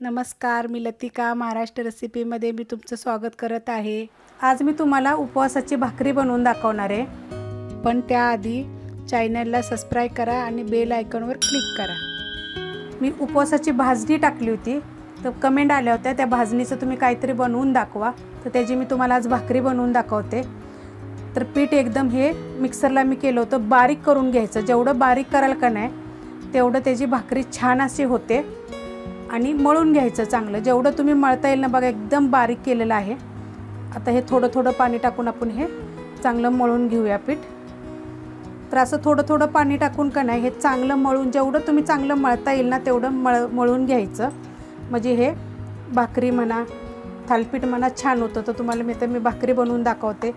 नमस्कार, मी लतिका महाराष्ट्र रेसिपीमध्ये मी तुमचं स्वागत करत आहे। आज मी तुम्हाला उपवासाची भाकरी बनवून दाखवणार आहे, पण त्याआधी चॅनलला सबस्क्राइब करा आणि बेल आयकॉनवर क्लिक करा। मी उपवासाची भाजणी टाकली होती, तर कमेंट आल्या होत्या त्या भाजणीचं तुम्ही काहीतरी बनवून दाखवा, तर त्याची मी तुम्हाला आज भाकरी बनवून दाखवते। तर पीठ एकदम हे मिक्सरला मी केलं होतं, बारीक करून घ्यायचं। जेवढं बारीक कराल का नाही तेवढं त्याची भाकरी छान अशी होते आणि मळून घ्यायचं चांगलं। जेवढं तुम्ही मळता येईल ना बघा, एकदम बारीक केलेलं आहे। आता हे थोडं थोडं पाणी टाकून आपण हे चांगलं मळून घेऊया पीठ। तर असं थोडं थोडं पाणी टाकून का नाही हे चांगलं मळून, जेवढं तुम्ही चांगलं मळता येईल ना तेवढं मळून घ्यायचं, म्हणजे हे भाकरी म्हणा थालपीठ म्हणा छान होतं। तर तुम्हाला मी भाकरी बनवून दाखवते।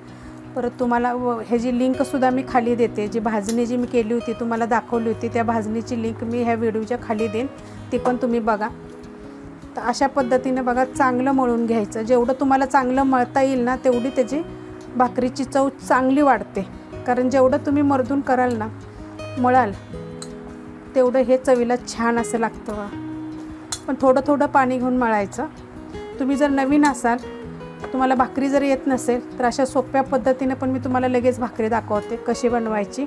परत तुम्हाला ह्याची लिंकसुद्धा मी खाली देते। जी भाजणी जी मी केली होती तुम्हाला दाखवली होती, त्या भाजणीची लिंक मी ह्या व्हिडिओच्या खाली देईन, ती पण तुम्ही बघा। तर अशा पद्धतीने बघा चांगलं मळून घ्यायचं। जेवढं तुम्हाला चांगलं मळता येईल ना तेवढी त्याची भाकरीची चव चांगली वाढते, कारण जेवढं तुम्ही मर्दून कराल ना मळाल तेवढं हे चवीला छान असं लागतं। पण थोडं थोडं पाणी घेऊन मळायचं। तुम्ही जर नवीन असाल, तुम्हाला भाकरी जर येत नसेल तर अशा सोप्या पद्धतीने पण मी तुम्हाला लगेच भाकरी दाखवते कशी बनवायची।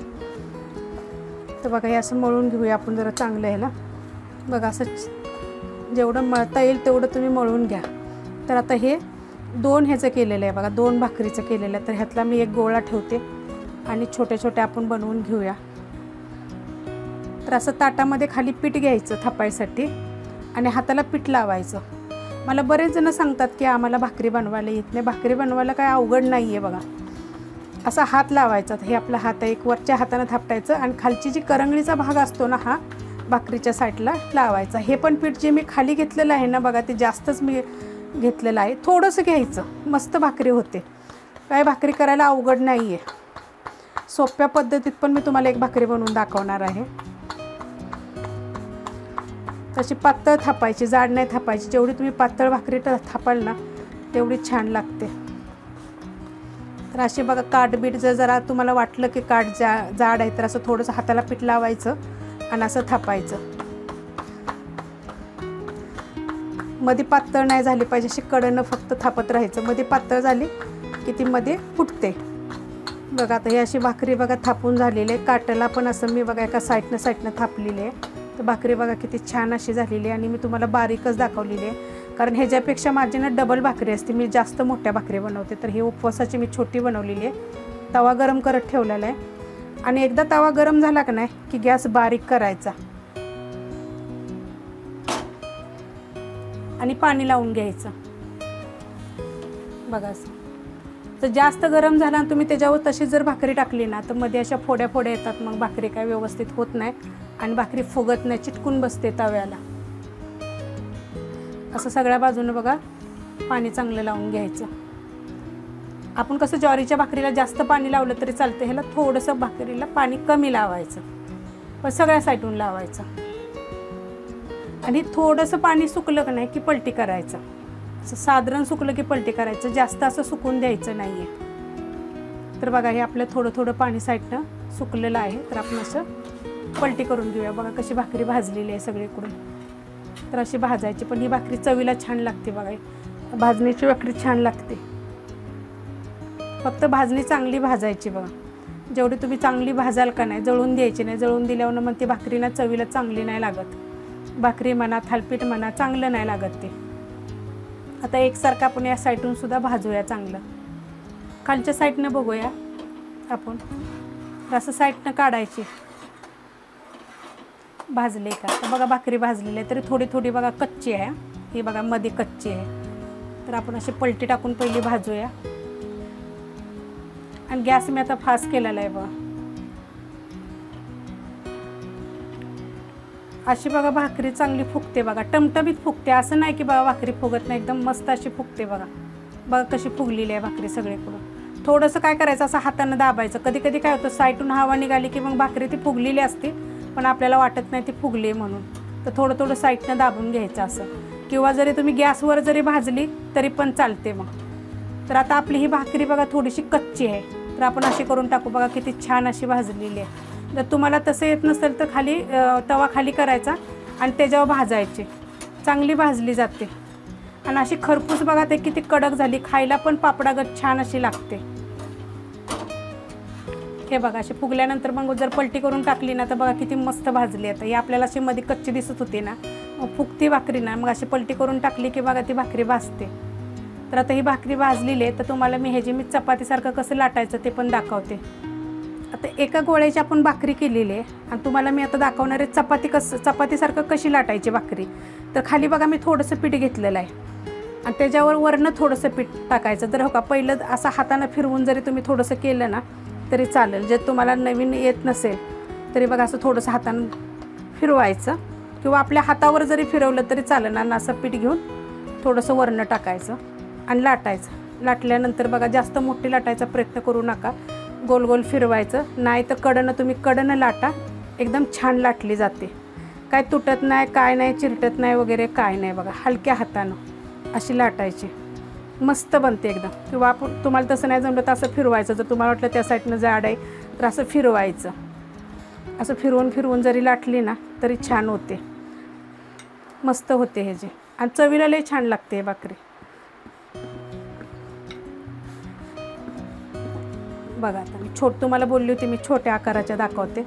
तर बघा हे असं मळून घेऊया आपण जरा चांगलं ह्याला। बघा असं जेवढं मळता येईल तेवढं तुम्ही मळून घ्या। तर आता हे दोन ह्याचं केलेलं आहे बघा, दोन भाकरीचं केलेलं आहे। तर ह्यातला मी एक गोळा ठेवते आणि छोटे छोटे आपण बनवून घेऊया। तर असं ताटामध्ये खाली पीठ घ्यायचं थापायसाठी आणि हाताला पीठ लावायचं। मला बरेच जण सांगतात की आम्हाला भाकरी बनवायला येत नाही। भाकरी बनवायला काय अवघड नाही आहे बघा। असा हात लावायचा, हे आपला हात आहे, एक वरच्या हाताने थापटायचं आणि खालची जी करंगळीचा भाग असतो ना हा भाकरीच्या साईडला लावायचा। हे पण पीठ जे मी खाली घेतलेलं आहे ना बघा, ते जास्तच मी घेतलेलं आहे, थोडंसं घ्यायचं, मस्त भाकरी होते। काय भाकरी करायला अवघड नाही आहे, सोप्या पद्धतीत पण मी तुम्हाला एक भाकरी बनवून दाखवणार आहे। तशी पातळ थापायची, जाड नाही थापायची। जेवढी तुम्ही पातळ भाकरी थापाल ना तेवढी छान लागते। तर अशी बघा काठबीठ जरा तुम्हाला वाटलं की काठ जाड आहे तर असं थोडंसं हाताला पीठ लावायचं आणि असं थापायचं। मध्ये पातळ नाही झाली पाहिजे, अशी कडेनं फक्त थापत राहायचं। मध्ये पातळ झाली की ती मध्ये फुटते। बघा आता ही अशी भाकरी बघा थापून झालेली आहे। काटाला पण असं मी बघा एका साईडनं थापलेली आहे। तर भाकरी बघा किती छान अशी झालेली आहे आणि मी तुम्हाला बारीकच दाखवलेली आहे, कारण ह्याच्यापेक्षा माझी ना डबल भाकरी असते, मी जास्त मोठ्या भाकरी बनवते। तर ही उपवासाची मी छोटी बनवलेली आहे। तवा गरम करत ठेवलेला आहे आणि एकदा तवा गरम झाला का नाही की गॅस बारीक करायचा आणि पाणी लावून घ्यायचं बघा असं। तर जास्त गरम झाला आणि तुम्ही त्याच्यावर तशीच जर भाकरी टाकली ना तर मध्ये अशा फोड्या फोड्या येतात, मग भाकरी काय व्यवस्थित होत नाही आणि भाकरी फुगत नाही, चिटकून बसते तव्याला। असं सगळ्या बाजूने बघा पाणी चांगलं लावून घ्यायचं। आपण कसं ज्वारीच्या भाकरीला जास्त पाणी लावलं तरी चालतं, ह्याला थोडंसं भाकरीला पाणी कमी लावायचं, पण सगळ्या साईडून लावायचं। आणि थोडंसं पाणी सुकलं का नाही की पलटी करायचं, असं साधारण सुकलं की पलटी करायचं, जास्त असं सुकून द्यायचं नाही आहे। तर बघा हे आपलं थोडं थोडं पाणी साईडनं सुकलेलं आहे, तर आपण असं पलटी करून घेऊया। बघा कशी भाकरी भाजलेली आहे सगळीकडून। तर अशी भाजायची, पण ही भाकरी चवीला छान लागते बघा, भाजणीची भाकरी छान लागते। फक्त भाजणी चांगली भाजायची बघा। जेवढी तुम्ही चांगली भाजाल का नाही, जळून द्यायची नाही, जळून दिल्यावर मग ती भाकरी ना चवीला चांगली नाही लागत। भाकरी म्हणा थालपीठ म्हणा चांगलं नाही लागत ते। आता एकसारखं आपण या साईडून सुद्धा भाजूया चांगलं, खालच्या साईडनं बघूया आपण। असं साईडनं काढायची, भाजले का। तर बघा भाकरी भाजलेली आहे, तरी थोडी थोडी बघा कच्ची आहे, ही बघा मध्ये कच्ची आहे। तर आपण अशी पलटी टाकून पहिली भाजूया आणि गॅस मी आता फास्ट केलेला आहे बघा। अशी बघा भाकरी चांगली फुगते बघा, टमटमीत फुगते, असं नाही की बघा भाकरी फुगत नाही, एकदम मस्त अशी फुगते बघा। बघा कशी फुगलेली आहे भाकरी सगळीकडून। थोडंसं काय करायचं, असं हातानं दाबायचं। कधी कधी काय होतं साईडून हवा निघाली की मग भाकरी ती फुगलेली असते, पण आपल्याला वाटत नाही ती फुगली म्हणून। तर थोडं थोडं साईडनं दाबून घ्यायचं असं, किंवा जरी तुम्ही गॅसवर जरी भाजली तरी पण चालते मग। तर आता आपली ही भाकरी बघा थोडीशी कच्ची आहे, तर आपण अशी करून टाकू बघा किती छान अशी भाजलेली आहे। जर तुम्हाला तसं येत नसेल तर खाली तवा खाली करायचा आणि त्याच्यावर भाजायचे, चांगली भाजली जाते आणि अशी खरपूस बघा ते किती कडक झाली, खायला पण पापडागत छान अशी लागते। हे बघा अशी फुगल्यानंतर मग जर पलटी करून टाकली ना तर बघा किती मस्त भाजली। आता ही आपल्याला अशी मध्ये कच्ची दिसत होती ना, मग फुगती भाकरी ना, मग अशी पलटी करून टाकली की बघा ती भाकरी भाजते। तर आता ही भाकरी भाजलेली आहे, तर तुम्हाला मी ह्याची चपातीसारखं कसं लाटायचं ते पण दाखवते। आता एका गोळ्याची आपण भाकरी केलेली आहे आणि तुम्हाला मी आता दाखवणार आहे चपातीसारखं कशी लाटायची भाकरी। तर खाली बघा मी थोडंसं पीठ घेतलेलं आहे आणि त्याच्यावर वरनं थोडंसं पीठ टाकायचं। जर हो का पहिलं असं हातानं फिरवून जरी तुम्ही थोडंसं केलं ना तरी चालेल। जर तुम्हाला नवीन येत नसेल तरी बघा असं थोडंसं हातानं फिरवायचं किंवा आपल्या हातावर जरी फिरवलं तरी चालेल ना। असं पीठ घेऊन थोडंसं वरनं टाकायचं आणि लाटायचं। लाटल्यानंतर बघा जास्त मोठी लाटायचा प्रयत्न करू नका, गोल गोल फिरवायचं, नाही तर कडनं लाटा, एकदम छान लाटली जाते, काय तुटत नाही, काय नाही, चिरटत नाही वगैरे काय नाही। बघा हलक्या हातानं अशी लाटायची, मस्त बनते एकदम। किंवा आपण तुम्हाला तसं नाही जमलं तर असं फिरवायचं, जर तुम्हाला वाटलं त्या साईडनं जाड आहे तर असं फिरवायचं। असं फिरवून फिरवून जरी लाटली ना तरी छान होते, मस्त होते ह्याची आणि चवीला लई छान लागते हे भाकरी। बघा आता मी तुम्हाला बोलली होती मी छोट्या आकाराच्या दाखवते,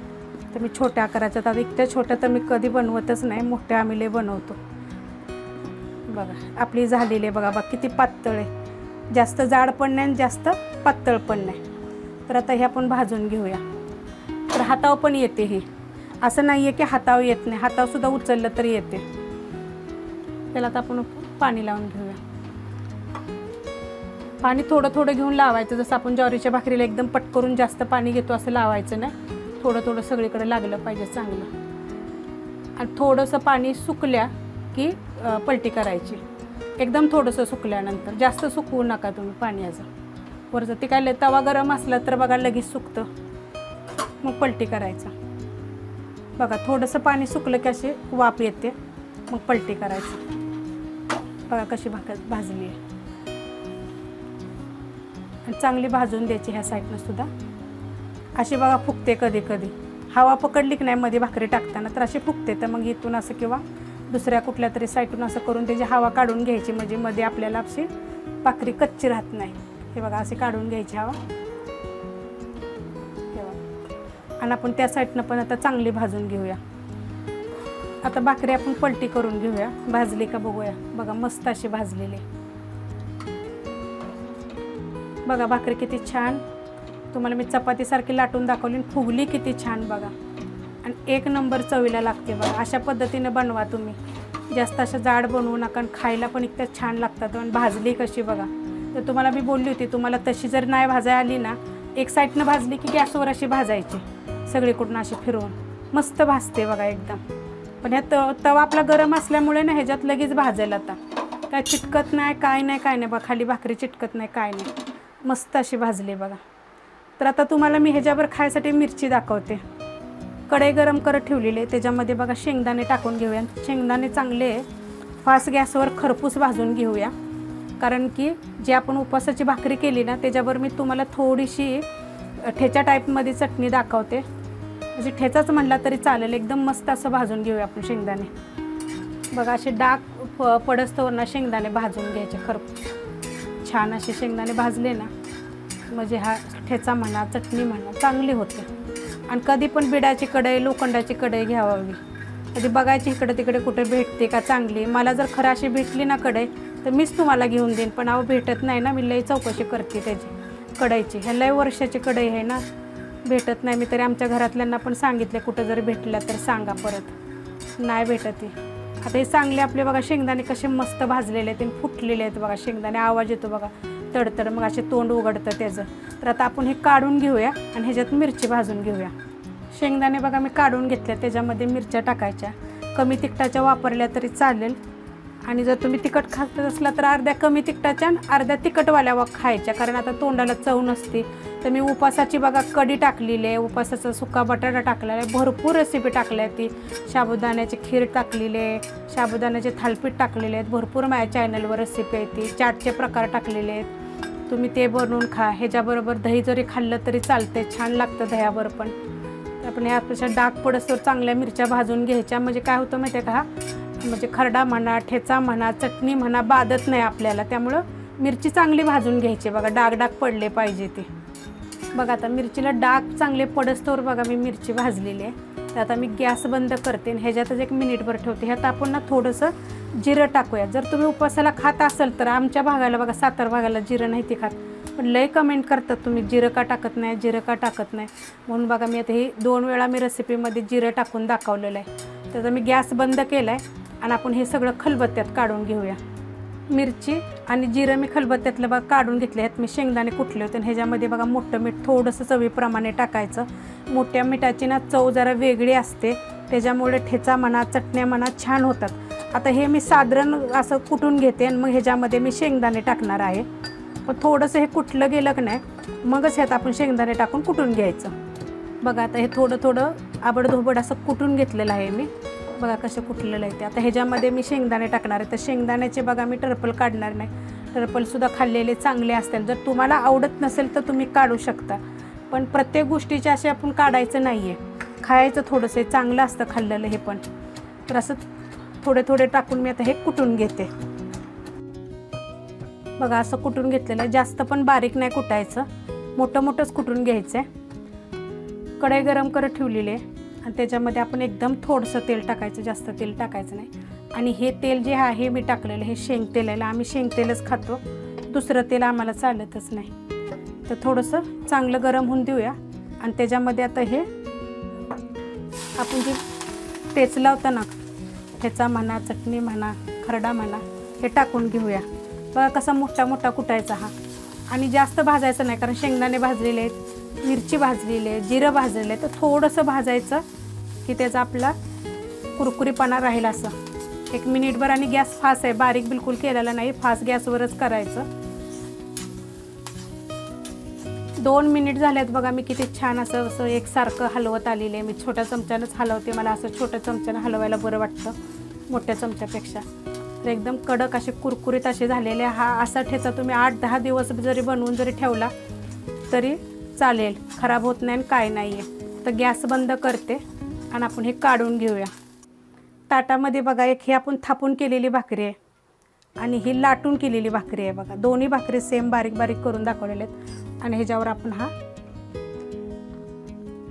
तर मी छोट्या आकाराच्या, तर इतक्या छोट्या तर मी कधी बनवतच नाही, मोठ्या आम्ही लई बनवतो। बघा आपली झालेली आहे बघा किती पातळ आहे, जास्त जाड पण नाही जास्त पातळ पण नाही। तर आता हे आपण भाजून घेऊया। तर हातावर पण येते ही, असं नाही आहे की हातावर येत नाही, हातावर सुद्धा उचललं तरी येते। त्याला आता आपण पाणी लावून घेऊया। पाणी थोडं थोडं घेऊन लावायचं, जसं आपण ज्वारीच्या भाकरीला एकदम पट करून जास्त पाणी घेतो असं लावायचं नाही, थोडं थोडं सगळीकडे लागलं पाहिजे चांगलं। आणि थोडंसं पाणी सुकल्या की पलटी करायची, एकदम थोडंसं सुकल्यानंतर, जास्त सुकवू नका तुम्ही पाण्याचं। वरचं ते काय तवा गरम असला तर बघा लगेच सुकतं, मग पलटी करायचं। बघा थोडंसं पाणी सुकलं की अशी वाफ येते, मग पलटी करायचं। बघा कशी भाजली आहे आणि चांगली भाजून द्यायची ह्या साईडनं सुद्धा। अशी बघा फुगते कधी कधी, हवा पकडली की नाही मध्ये भाकरी टाकताना तर अशी फुगते, तर मग इथून असं किंवा दुसऱ्या कुठल्या तरी साईडून असं करून त्याची हवा काढून घ्यायची, म्हणजे मध्ये आपल्याला अशी भाकरी कच्ची राहत नाही। हे बघा अशी काढून घ्यायची हवा, हे बघा। आणि आपण त्या साईडनं पण आता चांगली भाजून घेऊया। आता भाकरी आपण पलटी करून घेऊया, भाजली का बघूया। बघा मस्त अशी भाजलेली, बघा भाकरी किती छान, तुम्हाला मी चपातीसारखी लाटून दाखवली, फुगली किती छान बघा, आणि एक नंबर चवीला लागते बघा। अशा पद्धतीने बनवा तुम्ही, जास्त अशा जाड बनवू नका आणि खायला पण इतक्या छान लागतात। आणि भाजली कशी बघा, तर तुम्हाला मी बोलली होती तुम्हाला तशी जर नाही भाजायला आली ना, एक साईडनं भाजली की गॅसवर अशी भाजायची सगळीकडून अशी फिरवून, मस्त भाजते बघा एकदम। पण ह्या तवा आपला गरम असल्यामुळे ना ह्याच्यात लगेच भाजेल, आता काय चिटकत नाही काय नाही बघा, खाली भाकरी चिटकत नाही काय नाही, मस्त अशी भाजली बघा। तर आता तुम्हाला मी ह्याच्यावर खायसाठी मिरची दाखवते। कढई गरम करत ठेवलेली आहे, त्याच्यामध्ये बघा शेंगदाणे टाकून घेऊया। शेंगदाणे चांगले फास्ट गॅसवर खरपूस भाजून घेऊया, कारण की जे आपण उपवासाची भाकरी केली ना त्याच्यावर मी तुम्हाला थोडीशी ठेचा टाईपमध्ये चटणी दाखवते, म्हणजे ठेचाच म्हणला तरी चालेल। एकदम मस्त असं भाजून घेऊया आपण शेंगदाणे, बघा असे डाग पडस्तवर शेंगदाणे भाजून घ्यायचे खरपूस छान। असे शेंगदाणे भाजले ना म्हणजे हा ठेचा म्हणा चटणी म्हणा चांगली होते। आणि कधी पण बिडाची कढई लोखंडाची कढई घ्यावी, कधी बघायची इकडे तिकडे कुठे भेटते का चांगली। मला जर खरं अशी भेटली ना कढई तर मीच तुम्हाला घेऊन देईन, पण अहो भेटत नाही ना, मी लई चौकशी करते त्याची कढईची। ह्या लई वर्षाची कढई आहे ना, भेटत नाही। मी तरी आमच्या घरातल्यांना पण सांगितले कुठं जर भेटल्या तर सांगा, परत नाही भेटत। आता हे चांगले आपले बघा शेंगदाणे कसे मस्त भाजलेले आहेत आणि फुटलेले आहेत बघा शेंगदाणे, आवाज येतो बघा तडतड, मग असे तोंड उघडतं त्याचं। तर आता आपण हे काढून घेऊया आणि ह्याच्यात मिरची भाजून घेऊया। शेंगदाणे बघा मी काढून घेतल्या, त्याच्यामध्ये मिरच्या टाकायच्या, कमी तिखटाच्या वापरल्या तरी चालेल। आणि जर तुम्ही तिखट खात असला तर अर्ध्या कमी तिखटाच्या आणि अर्ध्या तिखटवाल्या खायच्या, कारण आता तोंडाला चव नसते। तर मी उपासाची बघा कढी टाकलेली आहे, उपासाचा सुका बटाटा टाकलेला आहे, भरपूर रेसिपी टाकल्या आहेत। ती साबुदाण्याची खीर टाकलेली आहे, साबुदाण्याचे थालपीठ टाकलेले आहेत, भरपूर माझ्या चॅनलवर रेसिपी आहे। ती चाटचे प्रकार टाकलेले आहेत, तुम्ही ते बनवून खा। ह्याच्याबरोबर दही जरी खाल्लं तरी चालते, छान लागतं दह्याबरोबर पण। आपण या आपल्या डाग पडसवर चांगल्या मिरच्या भाजून घ्यायच्या, म्हणजे काय होतं माहिती आहे का, म्हणजे खरडा म्हणा, ठेचा म्हणा, चटणी म्हणा, बाधत नाही आपल्याला. त्यामुळं मिरची चांगली भाजून घ्यायची बघा, डाग डाग पडले पाहिजे ते. बघा आता मिरचीला डाग चांगले पडस्तोवर बघा मी मिरची भाजलेली आहे. तर आता मी गॅस बंद करते आणि ह्याच्यातच 1 मिनिटभर ठेवते. ह्यात आपण ना थोडंसं जिरं टाकूया. जर तुम्ही उपवासाला खात असाल तर आमच्या भागाला बघा, सातारा भागाला जिरं नाही ते खात, पण लय कमेंट करतात तुम्ही जिरं का टाकत नाही, जिरं का टाकत नाही. म्हणून बघा मी आता हे 2 वेळा मी रेसिपीमध्ये जिरं टाकून दाखवलेलं आहे. तर मी गॅस बंद केला आहे आणि आपण हे सगळं खलबत्त्यात काढून घेऊया. मिरची आणि जिरं मी खलबत्त्यातलं बघा काढून घेतले आहेत. मी शेंगदाणे कुटले होते आणि ह्याच्यामध्ये बघा मोठं मीठ थोडंसं चवीप्रमाणे टाकायचं. मोठ्या मिठाची ना चव जरा वेगळी असते, त्याच्यामुळे ठेचा म्हणा, चटण्या म्हणा छान होतात. आता हे मी साधारण असं कुटून घेते आणि मग ह्याच्यामध्ये मी शेंगदाणे टाकणार आहे. पण थोडंसं हे कुटलं गेलं की नाही मगच ह्यात आपण शेंगदाणे टाकून कुटून घ्यायचं. बघा आता हे थोडं थोडं आबडधोबड असं कुटून घेतलेलं आहे मी. बघा कसं कुटलेलं आहे ते. आता ह्याच्यामध्ये मी शेंगदाणे टाकणार आहे. तर शेंगदाण्याचे बघा मी टरपल काढणार नाही. टरपलसुद्धा खाल्लेले चांगले असतील. जर तुम्हाला आवडत नसेल तर तुम्ही काढू शकता, पण प्रत्येक गोष्टीचे असे आपण काढायचं नाही आहे. खायचं थोडंसं चांगलं असतं खाल्लेलं हे पण. तर असं थोडे थोडे टाकून मी आता हे कुटून घेते. बघा असं कुटून घेतलेलं आहे. जास्त पण बारीक नाही कुटायचं, मोठं मोठंच कुटून घ्यायचं आहे. कढई गरम करत ठेवलेली आहे आणि त्याच्यामध्ये आपण एकदम थोडंसं तेल टाकायचं, जास्त तेल टाकायचं नाही. आणि हे तेल जे आहे मी टाकलेलं हे शेंगतेल आहे. आम्ही शेंगतेलच खातो, दुसरं तेल आम्हाला चालतच नाही. तर थोडंसं चांगलं गरम होऊन देऊया आणि त्याच्यामध्ये आता हे आपण जे ठेचला होता ना, ठेचा म्हणा, चटणी म्हणा, खरडा म्हणा, हे टाकून घेऊया. बघा कसा मोठा मोठा कुटायचा हा. आणि जास्त भाजायचं नाही, कारण शेंगदाणे भाजलेले आहेत, मिरची भाजलेली आहे, जिरं भाजलेलं आहे. तर थोडंसं भाजायचं की त्याचा आपला कुरकुरीपणा राहील असं. 1 मिनिटभर. आणि गॅस फास्ट आहे, बारीक बिलकुल केलेला नाही, फास्ट गॅसवरच करायचं. 2 मिनिट झालेत बघा. मी किती छान असं एकसारखं हलवत आलेले आहे. मी छोट्या चमच्यानंच हलवते, मला असं छोट्या चमच्यानं हलवायला बरं वाटतं मोठ्या चमच्यापेक्षा. तर एकदम कडक असे कुरकुरीत असे झालेले. हा असा ठेचा तुम्ही 8-10 दिवस जरी बनवून जरी ठेवला तरी चालेल, खराब होत नाही आणि काय नाही आहे. तर गॅस बंद करते आणि आपण हे काढून घेऊया. ताटामध्ये बघा एक हे आपण थापून केलेली भाकरी आहे आणि ही लाटून केलेली भाकरी आहे. बघा दोन्ही भाकरी सेम बारीक बारीक करून दाखवलेले आहेत. आणि ह्याच्यावर आपण हा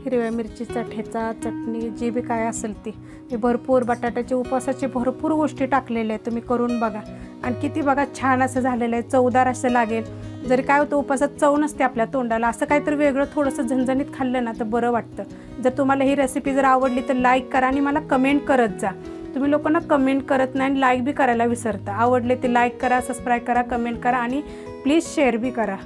हिरव्या मिरचीचा ठेचा, चटणी, जी बी काय असेल ती, हे भरपूर बटाट्याचे उपवासाचे भरपूर गोष्टी टाकलेल्या आहेत. तुम्ही करून बघा. आणि किती बघा छान असं झालेलं आहे, चवदार असं लागेल. जरी काय होतं उपवासात चव नसते आपल्या तोंडाला, असं काहीतरी वेगळं थोडंसं झणझणीत खाल्लं ना तर बरं वाटतं. जर तुम्हाला ही रेसिपी जर आवडली तर लाईक करा आणि मला कमेंट करत जा. तुम्ही लोकांना कमेंट करत नाही आणि लाईक बी करायला विसरता. आवडले ते लाईक करा, सबस्क्राईब करा, कमेंट करा आणि प्लीज शेअर बी करा.